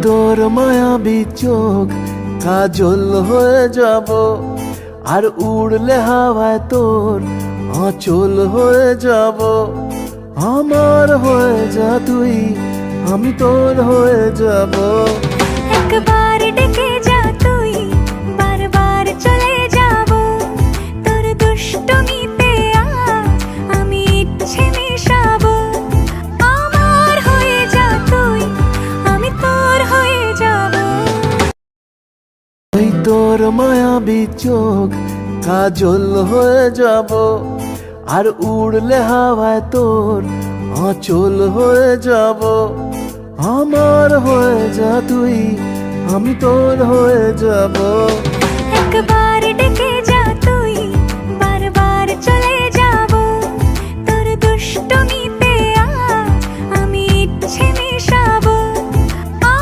তোর মায়াবী চোখ কাজল হয়ে যাব, আর উড়লে হাওয়ায় তোর আঁচল হয়ে যাব। আমার হয়ে যা তুই, আমি তোর হয়ে যাব। একবার ডেকে যা তুই, বারবার চলে যাব। তোর দুষ্টমিতে আজ আমি ইচ্ছে মেশাবো। আমার হয়ে যা তুই, আমি তোর হয়ে যাব। ওই তোর মায়াবী চোখ কাজল হয়ে যাব, আর উড়লে হাওয়ায় তোর আঁচল হয়ে যাব। আমার হয়ে যা তুই, আমি তোর হয়ে যাব। একবার ডেকে